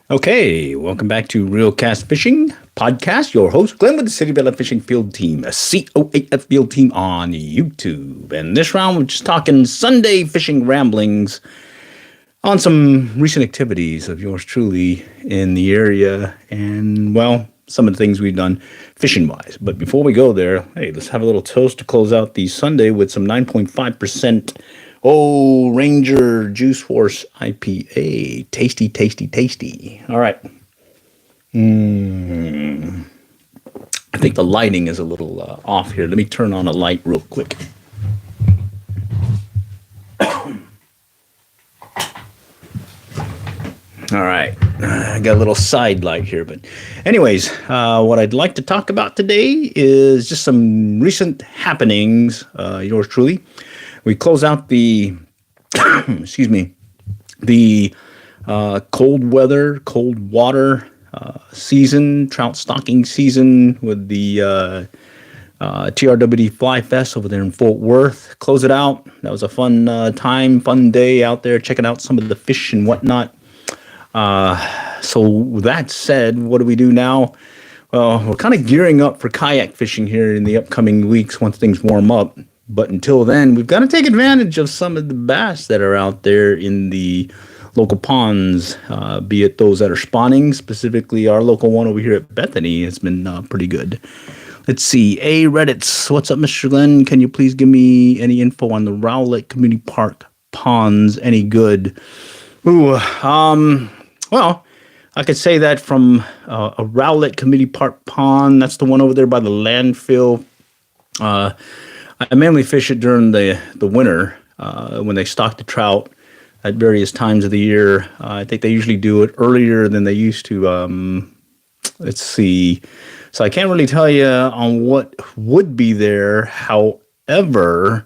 Okay, welcome back to Real Cast Fishing Podcast. Your host, Glenn, with the City Bella Fishing Field Team, a COAF Field Team on YouTube. And this round, we're just talking Sunday fishing ramblings on some recent activities of yours truly in the area and, well, some of the things we've done fishing-wise. But before we go there, hey, let's have a little toast to close out the Sunday with some 9.5% Ranger Juice Force IPA. Tasty, tasty, tasty. All right. I think the lighting is a little off here. Let me turn on a light real quick. All right, I got a little side light here, but anyways, what I'd like to talk about today is just some recent happenings. Yours truly, we close out the, the cold weather, cold water season, trout stocking season with the TRWD Fly Fest over there in Fort Worth. Close it out. That was a fun fun day out there, checking out some of the fish and whatnot. So that said, what do we do now? Well, we're kind of gearing up for kayak fishing here in the upcoming weeks once things warm up. But until then, we've got to take advantage of some of the bass that are out there in the local ponds, be it those that are spawning. Specifically, our local one over here at Bethany has been pretty good. Let's see. Reddits. What's up, Mr. Glenn? Can you please give me any info on the Rowlett Community Park ponds? Any good? Well, I could say that from a Rowlett Community Park pond. That's the one over there by the landfill. I mainly fish it during the winter when they stock the trout at various times of the year. I think they usually do it earlier than they used to. Let's see. So I can't really tell you on what would be there. However,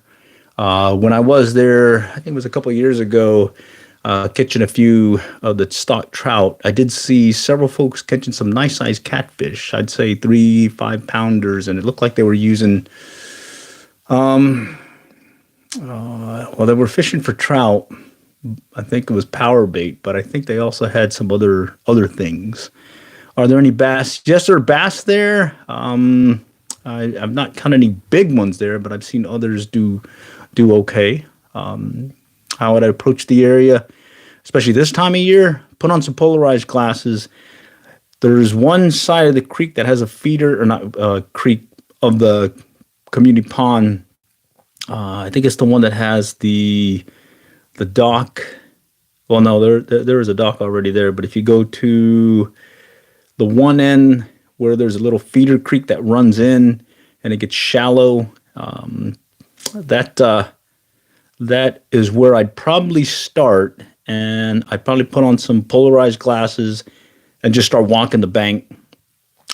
when I was there, I think it was a couple of years ago, catching a few of the stock trout, I did see several folks catching some nice sized catfish. I'd say 3-5 pounders, and it looked like they were using, well, they were fishing for trout. I think it was power bait, but I think they also had some other things. Are there any bass? Yes, there are bass there. I've not caught any big ones there, but I've seen others do okay. How would I approach the area, especially this time of year? Put on some polarized glasses. There's one side of the creek that has a feeder, or not creek, of the community pond. I think it's the one that has the dock. Well, no, there is a dock already there. But if you go to the one end where there's a little feeder creek that runs in and it gets shallow, that is where I'd probably start, and I'd probably put on some polarized glasses and just start walking the bank.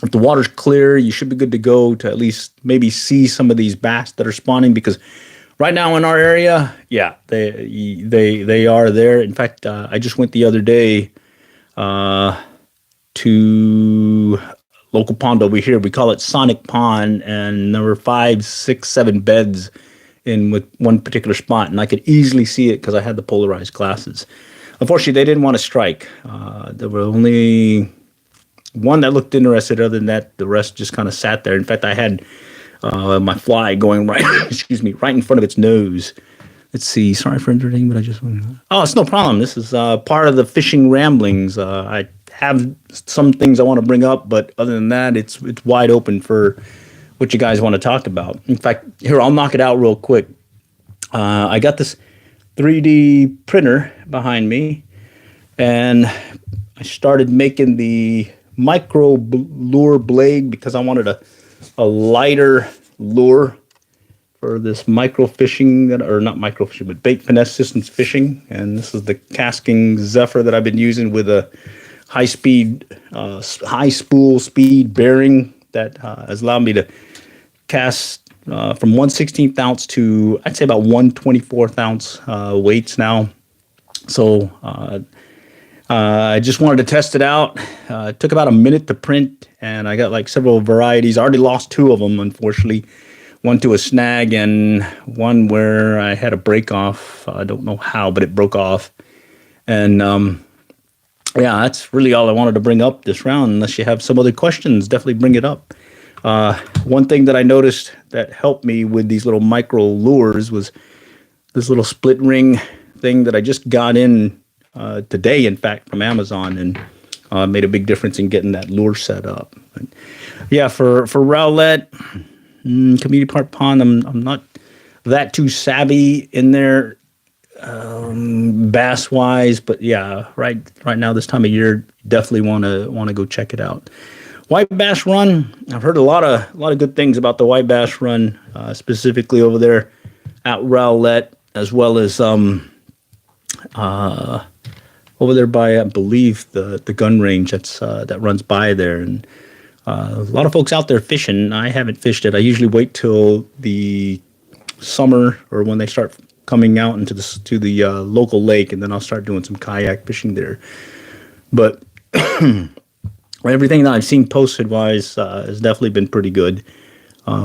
If the water's clear, you should be good to go to at least maybe see some of these bass that are spawning, because right now in our area, yeah, they are there. In fact, I just went the other day to local pond over here. We call it Sonic Pond, and there were 5, 6, 7 beds in with one particular spot, and I could easily see it because I had the polarized glasses. Unfortunately, they didn't want to strike. There were only one that looked interested. Other than that, the rest just kind of sat there. In fact, I had my fly going right, right in front of its nose. Let's see. Sorry for interrupting, but I just want to... Oh, it's no problem. This is part of the fishing ramblings. I have some things I want to bring up, but other than that, it's wide open for what you guys want to talk about. In fact, here, I'll knock it out real quick. I got this 3D printer behind me, and I started making the micro lure blade because I wanted a lighter lure for this micro fishing, or not micro fishing, but bait finesse systems fishing. And this is the Casking Zephyr that I've been using with a high spool speed bearing that has allowed me to cast from 1/16 ounce to, I'd say, about 1/24 ounce weights now. So I just wanted to test it out. It took about a minute to print, and I got like several varieties. I already lost 2 of them, unfortunately. One to a snag, and one where I had a break off. I don't know how, but it broke off. And yeah, that's really all I wanted to bring up this round. Unless you have some other questions, definitely bring it up. One thing that I noticed that helped me with these little micro lures was this little split ring thing that I just got in today, in fact, from Amazon, and made a big difference in getting that lure set up. But yeah, for Rowlett, Community Park Pond, I'm not that too savvy in there bass wise, but yeah, right now this time of year, definitely want to go check it out. White Bass Run, I've heard a lot of good things about the White Bass Run, specifically over there at Rowlett, as well as over there by, I believe, the gun range that runs by there. And a lot of folks out there fishing. I haven't fished it. I usually wait till the summer or when they start coming out into the local lake, and then I'll start doing some kayak fishing there. But everything that I've seen posted wise has definitely been pretty good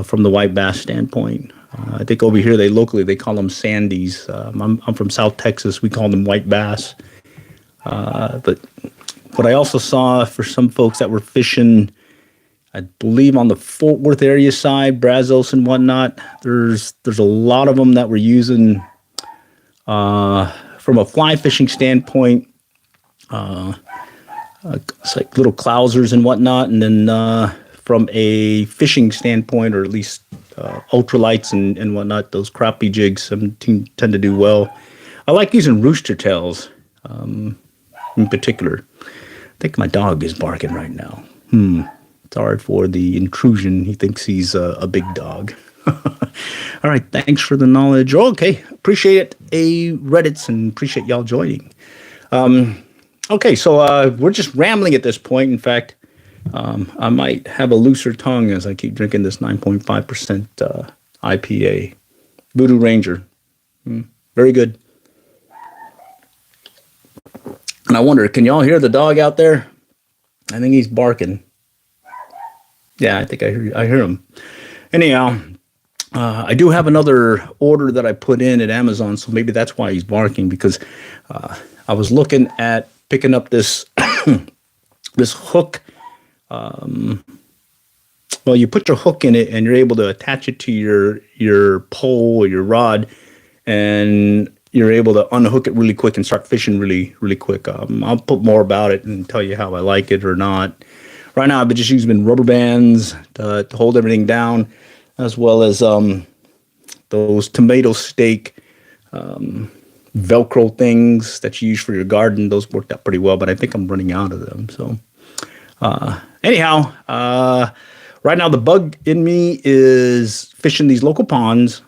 from the white bass standpoint. I think over here they call them sandies. I'm from South Texas. We call them white bass. But what I also saw for some folks that were fishing, I believe on the Fort Worth area side, Brazos and whatnot, there's a lot of them that were using from a fly fishing standpoint. It's like little clousers and whatnot, and then from a fishing standpoint, or at least ultralights and whatnot, those crappie jigs tend to do well. I like using rooster tails in particular. I think my dog is barking right now. Sorry for the intrusion. He thinks he's a big dog. All right, thanks for the knowledge. Okay, appreciate it, Reddits, and appreciate y'all joining. Okay, so we're just rambling at this point. In fact, I might have a looser tongue as I keep drinking this 9.5% IPA. Voodoo Ranger. Very good. And I wonder, can y'all hear the dog out there? I think he's barking. Yeah, I think I hear him. Anyhow, I do have another order that I put in at Amazon, so maybe that's why he's barking, because I was looking at picking up this this hook. Well, you put your hook in it, and you're able to attach it to your pole or your rod, and you're able to unhook it really quick and start fishing really, really quick. I'll put more about it and tell you how I like it or not. Right now, I've been just using rubber bands to hold everything down, as well as those tomato stake Velcro things that you use for your garden. Those worked out pretty well, but I think I'm running out of them. So anyhow, right now the bug in me is fishing these local ponds,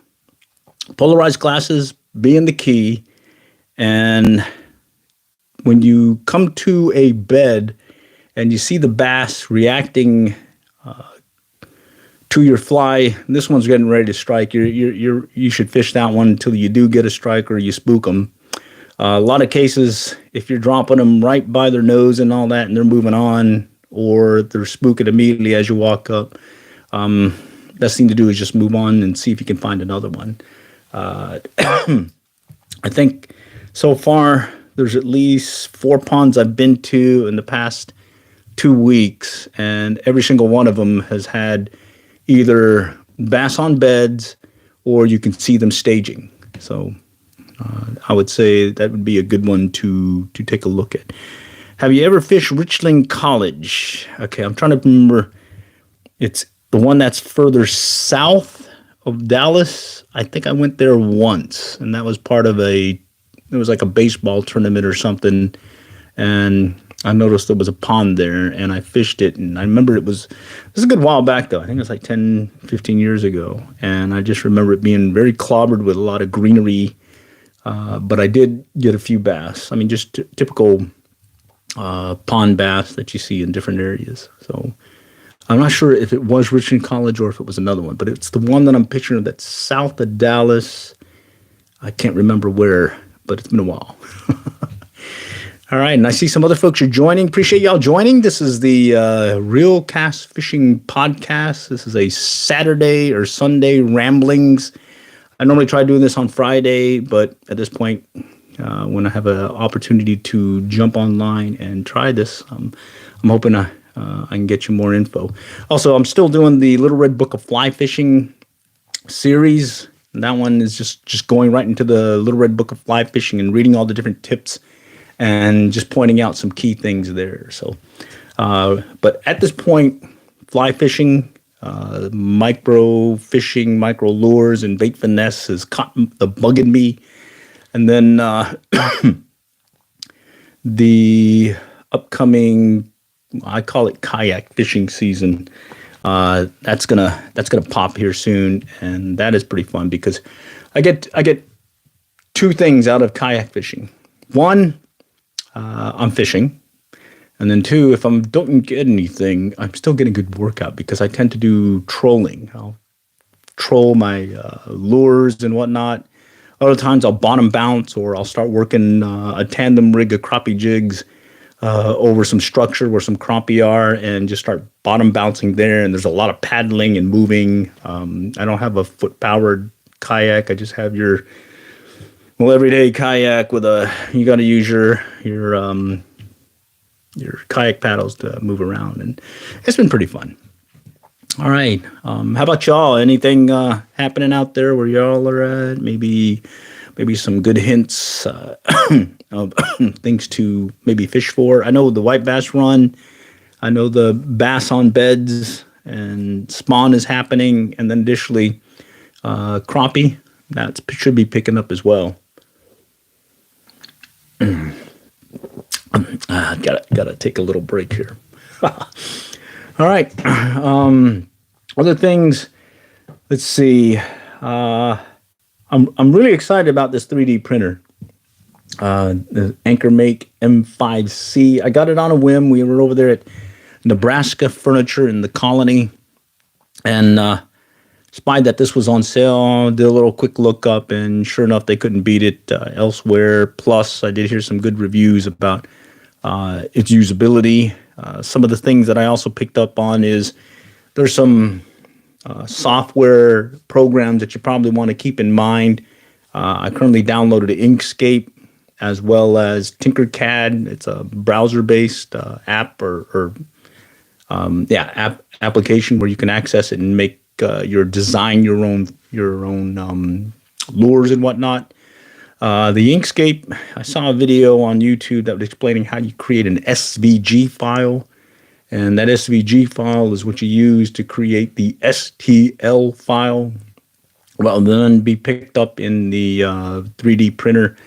polarized glasses being the key. And when you come to a bed and you see the bass reacting to your fly, this one's getting ready to strike. You should fish that one until you do get a strike or you spook them. A lot of cases, if you're dropping them right by their nose and all that, and they're moving on, or they're spooking immediately as you walk up, best thing to do is just move on and see if you can find another one. I think so far there's at least 4 ponds I've been to in the past 2 weeks, and every single one of them has had either bass on beds or you can see them staging. So I would say that would be a good one to take a look at. Have you ever fished Richland College? Okay, I'm trying to remember. It's the one that's further south of Dallas. I think I went there once, and that was part of it was like a baseball tournament or something, and I noticed there was a pond there, and I fished it, and I remember this is a good while back, though. I think it was like 10, 15 years ago, and I just remember it being very clobbered with a lot of greenery, but I did get a few bass. I mean, just typical pond bass that you see in different areas. So I'm not sure if it was Richland College or if it was another one, but it's the one that I'm picturing that's south of Dallas. I can't remember where, but it's been a while. All right, and I see some other folks are joining. Appreciate y'all joining. This is the Real Cast Fishing Podcast. This is a Saturday or Sunday ramblings. I normally try doing this on Friday, but at this point, when I have an opportunity to jump online and try this. I'm hoping I can get you more info. Also, I'm still doing the Little Red Book of Fly Fishing series. And that one is just going right into the Little Red Book of Fly Fishing and reading all the different tips and just pointing out some key things there. So, but at this point, fly fishing, micro fishing, micro lures, and bait finesse has caught the bug in me. And then the upcoming, I call it kayak fishing season. That's gonna pop here soon, and that is pretty fun because I get two things out of kayak fishing. One, I'm fishing, and then two, if I don't get anything, I'm still getting good workout because I tend to do trolling. I'll troll my lures and whatnot. Other times I'll bottom bounce, or I'll start working a tandem rig of crappie jigs over some structure where some crappie are, and just start bottom bouncing there. And there's a lot of paddling and moving. I don't have a foot powered kayak. I just have your everyday kayak with you got to use your kayak paddles to move around, and it's been pretty fun. All right. How about y'all? Anything happening out there where y'all are at? Maybe some good hints of things to maybe fish for. I know the white bass run. I know the bass on beds and spawn is happening, and then additionally crappie. That should be picking up as well. Gotta take a little break here. All right. Other things. Let's see. I'm really excited about this 3D printer. The Anchor Make M5C. I got it on a whim. We were over there at Nebraska Furniture in the Colony, and spied that this was on sale. Did a little quick look up, and sure enough, they couldn't beat it elsewhere. Plus, I did hear some good reviews about its usability. Some of the things that I also picked up on is there's some software programs that you probably want to keep in mind. I currently downloaded Inkscape as well as Tinkercad. It's a browser-based app application where you can access it and make design your own lures and whatnot. The Inkscape, I saw a video on YouTube that was explaining how you create an SVG file, and that SVG file is what you use to create the STL file. Well, then be picked up in the 3D printer,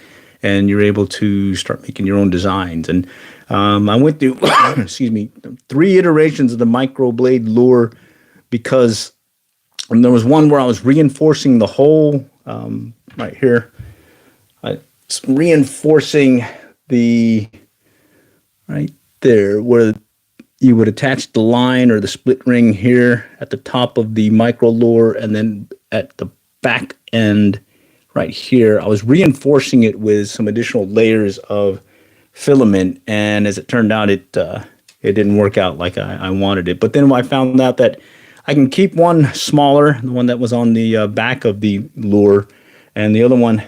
and you're able to start making your own designs. And I went through, 3 iterations of the microblade lure because there was one where I was reinforcing the hole right here. Reinforcing the right there where you would attach the line or the split ring here at the top of the micro lure, and then at the back end right here, I was reinforcing it with some additional layers of filament, and as it turned out, it didn't work out like I wanted it. But then I found out that I can keep one smaller, the one that was on the back of the lure, and the other one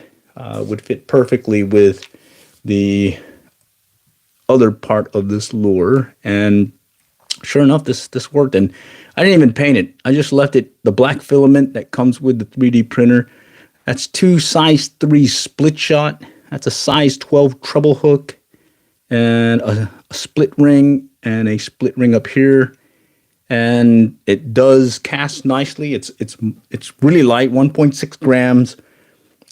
would fit perfectly with the other part of this lure. And sure enough, this worked. And I didn't even paint it. I just left it, the black filament that comes with the 3D printer. That's 2 size 3 split shot. That's a size 12 treble hook, and a split ring and a split ring up here. And it does cast nicely. It's really light, 1.6 grams.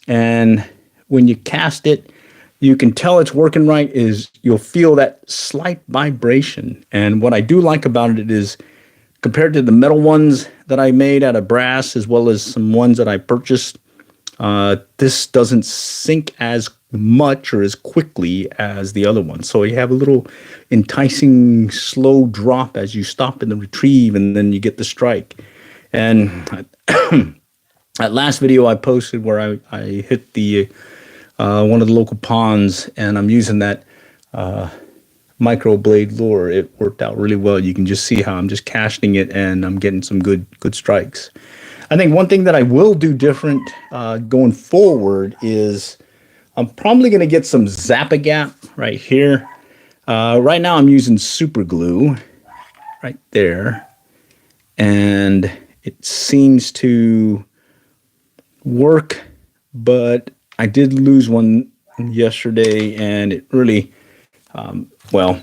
And when you cast it, you can tell it's working right is you'll feel that slight vibration. And what I do like about it is compared to the metal ones that I made out of brass, as well as some ones that I purchased, this doesn't sink as much or as quickly as the other one. So you have a little enticing slow drop as you stop in the retrieve, and then you get the strike. And that last video I posted where I hit the one of the local ponds, and I'm using that microblade lure. It worked out really well. You can just see how I'm just casting it, and I'm getting some good strikes. I think one thing that I will do different going forward is I'm probably going to get some Zap-A-Gap right here. Right now I'm using super glue right there. And it seems to work, but I did lose one yesterday, and it really, well,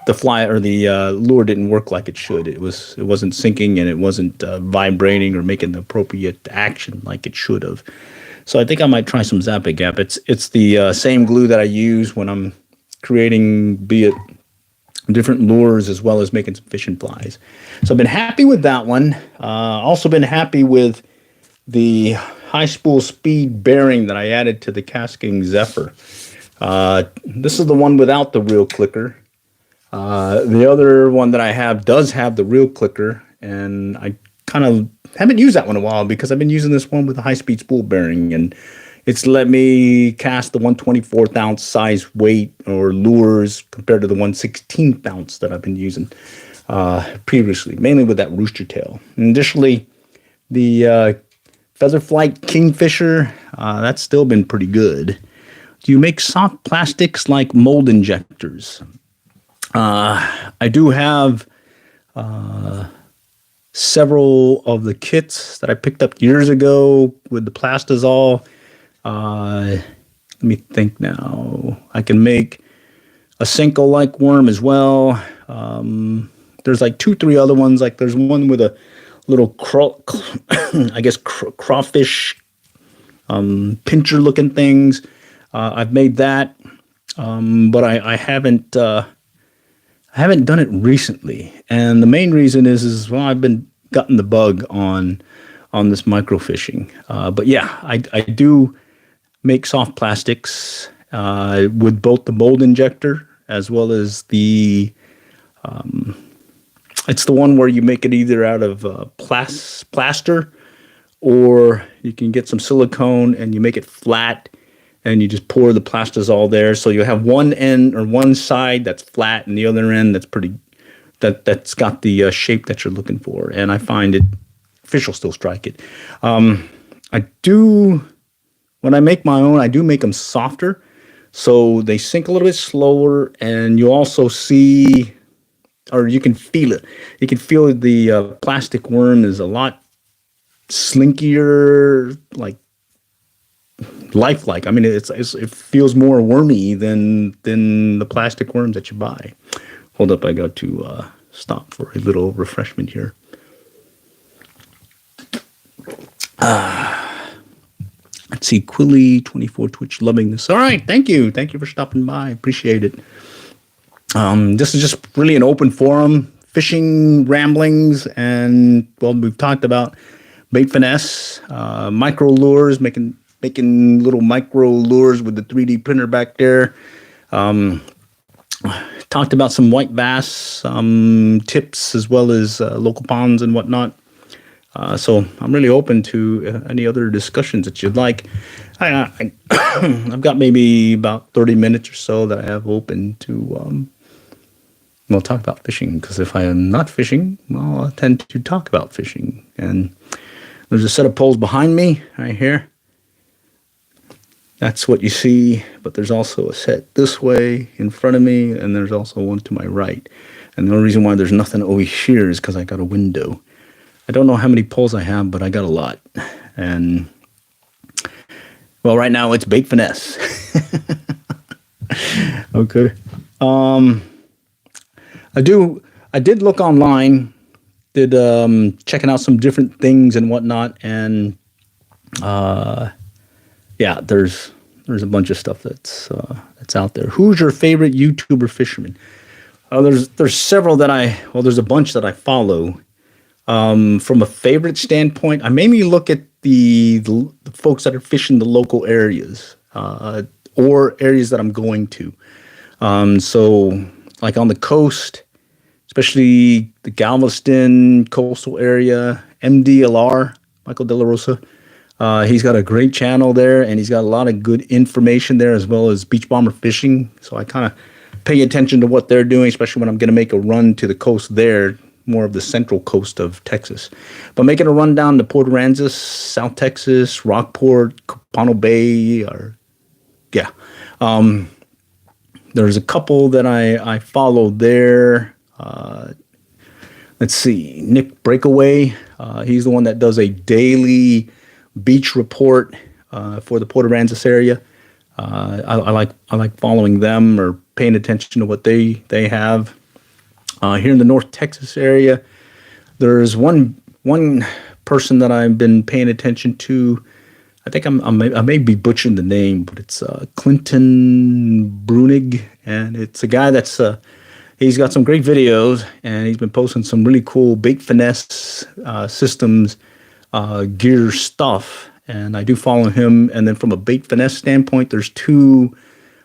the lure didn't work like it should. It wasn't syncing, and it wasn't vibrating or making the appropriate action like it should have. So I think I might try some Zap-A-Gap. It's the same glue that I use when I'm creating, be it different lures as well as making some fishing flies. So I've been happy with that one. Also been happy with the high spool speed bearing that I added to the Casking Zephyr. This is the one without the reel clicker. The other one that I have does have the reel clicker, and I kind of haven't used that one in a while because I've been using this one with a high speed spool bearing, and it's let me cast the 1/24th ounce size weight or lures compared to the 1/16th ounce that I've been using previously, mainly with that rooster tail. And additionally, the Feather Flight Kingfisher, that's still been pretty good. Do you make soft plastics like mold injectors? I do have several of the kits that I picked up years ago with the Plastazol. Let me think now. I can make a Senko-like worm as well. There's like 2, 3 other ones. Like there's one with a little crawfish pincher-looking things. I've made that, but I haven't done it recently. And the main reason is well, I've been gotten the bug on this microfishing. But yeah, I do make soft plastics with both the mold injector as well as the it's the one where you make it either out of plaster, or you can get some silicone and you make it flat and you just pour the Plastazol there. So you have one end or one side that's flat and the other end that's got the shape that you're looking for. And I find fish will still strike it. When I make my own, I do make them softer, so they sink a little bit slower, and you also see, or you can feel it. You can feel the plastic worm is a lot slinkier, like lifelike. I mean, it feels more wormy than the plastic worms that you buy. Hold up, I got to stop for a little refreshment here. Let's see, Quilly24 Twitch, loving this. All right, thank you for stopping by. Appreciate it. This is just really an open forum, fishing ramblings, and well, we've talked about bait finesse, micro lures, making little micro lures with the 3D printer back there. Talked about some white bass tips as well as local ponds and whatnot. So I'm really open to any other discussions that you'd like. I've got maybe about 30 minutes or so that I have open to talk about fishing, because if I am not fishing, well, I tend to talk about fishing. And there's a set of poles behind me right here. That's what you see, but there's also a set this way in front of me, and there's also one to my right. And the only reason why there's nothing over here is because I got a window. I don't know how many poles I have, but I got a lot. And, well, right now it's bait finesse. Okay. I did look online, checking out some different things and whatnot, and yeah, there's a bunch of stuff that's out there. Who's your favorite YouTuber fisherman? There's several there's a bunch that I follow. From a favorite standpoint, I mainly look at the folks that are fishing the local areas, or areas that I'm going to. So like on the coast, especially the Galveston coastal area, MDLR, Michael De La Rosa. He's got a great channel there, and he's got a lot of good information there, as well as beach bomber fishing. So I kind of pay attention to what they're doing, especially when I'm going to make a run to the coast there, more of the central coast of Texas. But making a run down to Port Aransas, South Texas, Rockport, Copano Bay, or Yeah. There's a couple that I follow there. Let's see, Nick Breakaway. He's the one that does a daily beach report for the Port Aransas area. I like following them or paying attention to what they have. Here in the North Texas area, there's one person that I've been paying attention to. I think I may be butchering the name, but it's Clinton Brunig, and it's a guy that's he's got some great videos, and he's been posting some really cool bait finesse systems, gear stuff, and I do follow him. And then from a bait finesse standpoint, there's two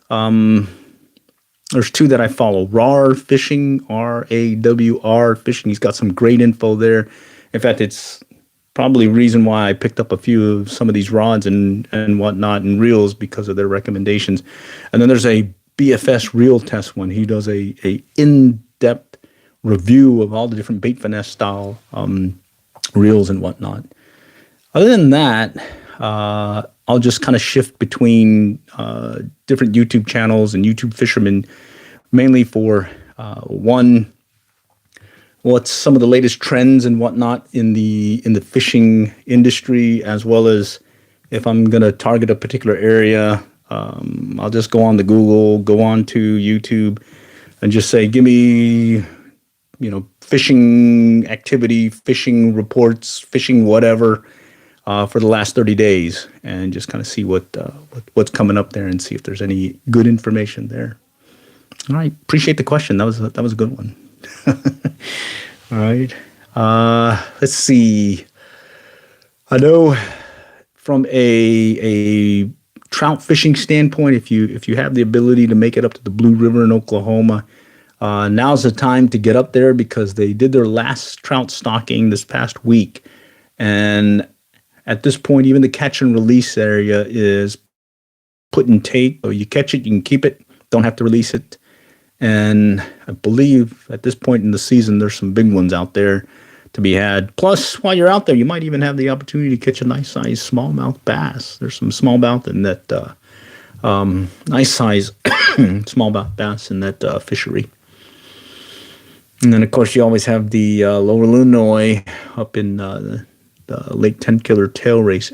that I follow. RAWR Fishing, RAWR Fishing. He's got some great info there. In fact, it's probably a reason why I picked up a few of some of these rods and whatnot and reels because of their recommendations. And then there's a BFS reel test one. He does a in-depth review of all the different bait finesse style reels and whatnot. Other than that, I'll just kind of shift between different YouTube channels and YouTube fishermen, mainly for what's some of the latest trends and whatnot in the fishing industry, as well as if I'm going to target a particular area, I'll just go on to Google, go on to YouTube, and just say, give me, fishing activity, fishing reports, fishing whatever for the last 30 days, and just kind of see what's coming up there and see if there's any good information there. All right, appreciate the question. That was a good one. All right. Let's see. I know from a trout fishing standpoint, if you have the ability to make it up to the Blue River in Oklahoma, now's the time to get up there because they did their last trout stocking this past week. And at this point, even the catch and release area is put in tape. So you catch it, you can keep it, don't have to release it. And I believe at this point in the season, there's some big ones out there to be had. Plus, while you're out there, you might even have the opportunity to catch a nice size smallmouth bass. There's some smallmouth in that nice size smallmouth bass in that fishery. And then, of course, you always have the Lower Illinois up in the Lake 10 Killer Tail Race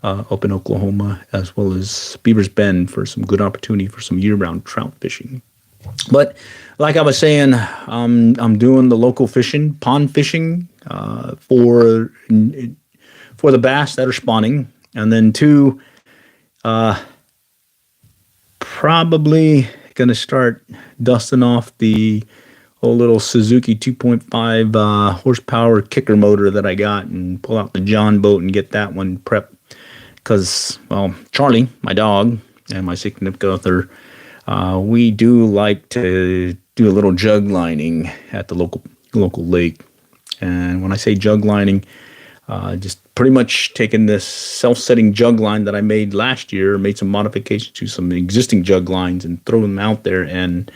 up in Oklahoma, as well as Beaver's Bend for some good opportunity for some year-round trout fishing. But like I was saying, I'm doing the local fishing, pond fishing for the bass that are spawning, and then probably going to start dusting off the old little Suzuki 2.5 horsepower kicker motor that I got and pull out the John boat and get that one prepped. Because, well, Charlie, my dog, and my significant other, we do like to do a little jug lining at the local lake. And when I say jug lining, just pretty much taking this self-setting jug line that I made last year, made some modifications to some existing jug lines and throw them out there. And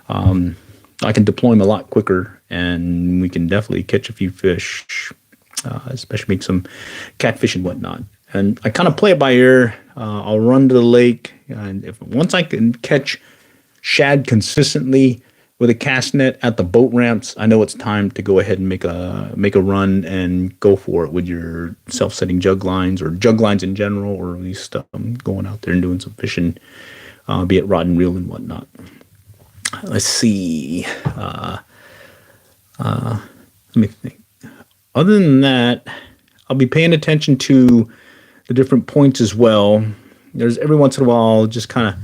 I can deploy them a lot quicker, and we can definitely catch a few fish, especially make some catfish and whatnot. And I kind of play it by ear. I'll run to the lake, and once I can catch shad consistently with a cast net at the boat ramps, I know it's time to go ahead and make a run and go for it with your self-setting jug lines or jug lines in general, or at least going out there and doing some fishing, be it rod and reel and whatnot. Let's see. Let me think. Other than that, I'll be paying attention to the different points as well. There's every once in a while, I'll just kind of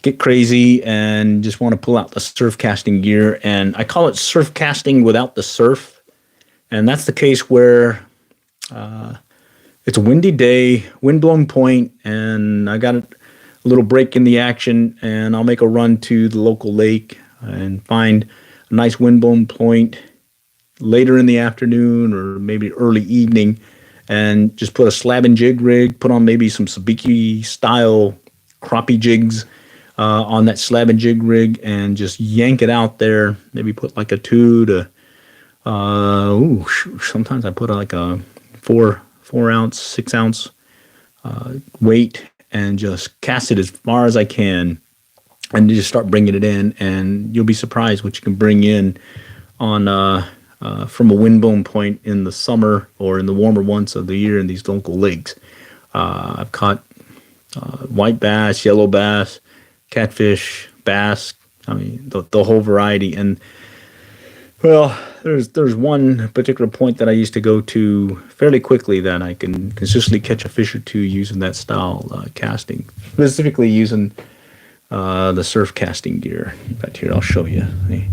get crazy and just want to pull out the surf casting gear. And I call it surf casting without the surf. And that's the case where it's a windy day, wind-blown point, and I got a little break in the action, and I'll make a run to the local lake and find a nice wind-blown point later in the afternoon or maybe early evening, and just put a slab and jig rig, put on maybe some sabiki style crappie jigs on that slab and jig rig, and just yank it out there. Maybe put like a 2 to sometimes I put like a 4 ounce, 6 ounce weight and just cast it as far as I can, and just start bringing it in, and you'll be surprised what you can bring in on from a windbone point in the summer or in the warmer months of the year in these local lakes. I've caught white bass, yellow bass, catfish, bass. I mean, the whole variety. And well, there's one particular point that I used to go to fairly quickly that I can consistently catch a fish or two using that style casting, specifically using the surf casting gear. In fact, here I'll show you. I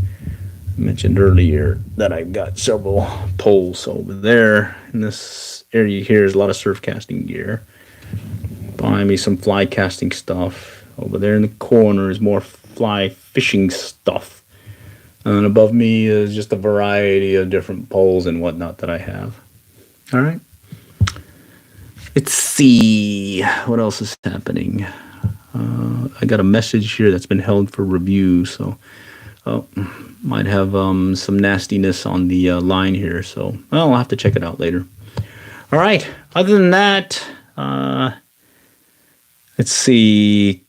mentioned earlier that I've got several poles over there. In this area here is a lot of surf casting gear. Behind me, some fly casting stuff. Over there in the corner is more fly fishing stuff. And above me is just a variety of different poles and whatnot that I have. All right. Let's see what else is happening. I got a message here that's been held for review, so might have some nastiness on the line here. So I'll have to check it out later. All right. Other than that, let's see.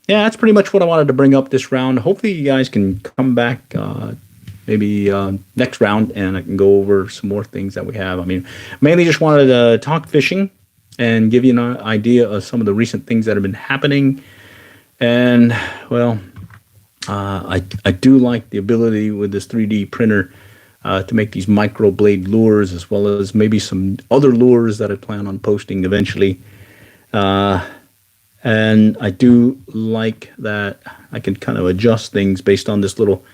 Yeah, that's pretty much what I wanted to bring up this round. Hopefully you guys can come back maybe next round, and I can go over some more things that we have. I mean, mainly just wanted to talk fishing and give you an idea of some of the recent things that have been happening. And, well, I do like the ability with this 3D printer to make these microblade lures, as well as maybe some other lures that I plan on posting eventually. And I do like that I can kind of adjust things based on this little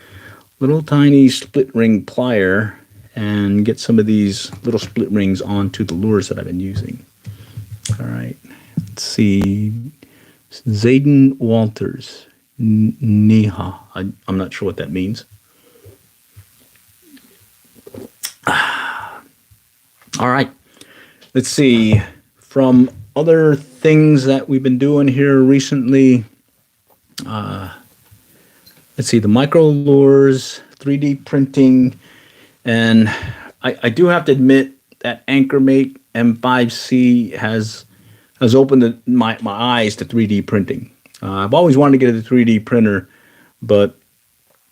tiny split ring plier and get some of these little split rings onto the lures that I've been using. All right, let's see. Zayden Walters, Niha. I'm not sure what that means. All right, let's see. From other things that we've been doing here recently, let's see, the micro lures, 3D printing, and I do have to admit that AnchorMate M5C has opened my eyes to 3D printing. I've always wanted to get a 3D printer, but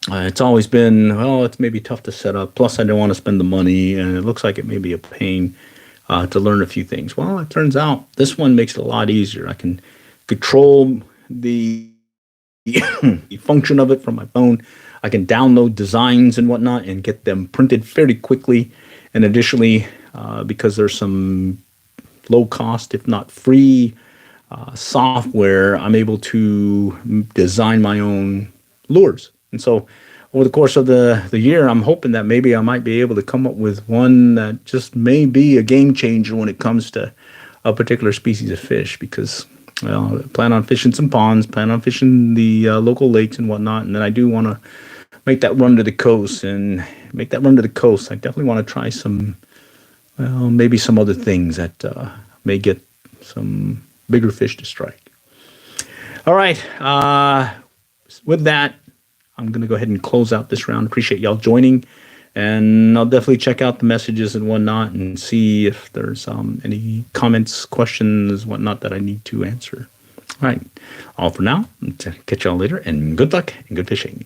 it's always been, well, it's maybe tough to set up. Plus, I don't want to spend the money, and it looks like it may be a pain to learn a few things. Well, it turns out this one makes it a lot easier. I can control the function of it from my phone. I can download designs and whatnot and get them printed fairly quickly. And additionally, because there's some low cost, if not free, software, I'm able to design my own lures. And so over the course of the year, I'm hoping that maybe I might be able to come up with one that just may be a game changer when it comes to a particular species of fish, because, well, I plan on fishing some ponds, plan on fishing the local lakes and whatnot, and then I do want to make that run to the coast. And make that run to the coast, I definitely want to try some, well, maybe some other things that may get some bigger fish to strike. All right. With that, I'm going to go ahead and close out this round. Appreciate y'all joining. And I'll definitely check out the messages and whatnot and see if there's any comments, questions, whatnot that I need to answer. All right. All for now. Catch y'all later, and good luck and good fishing.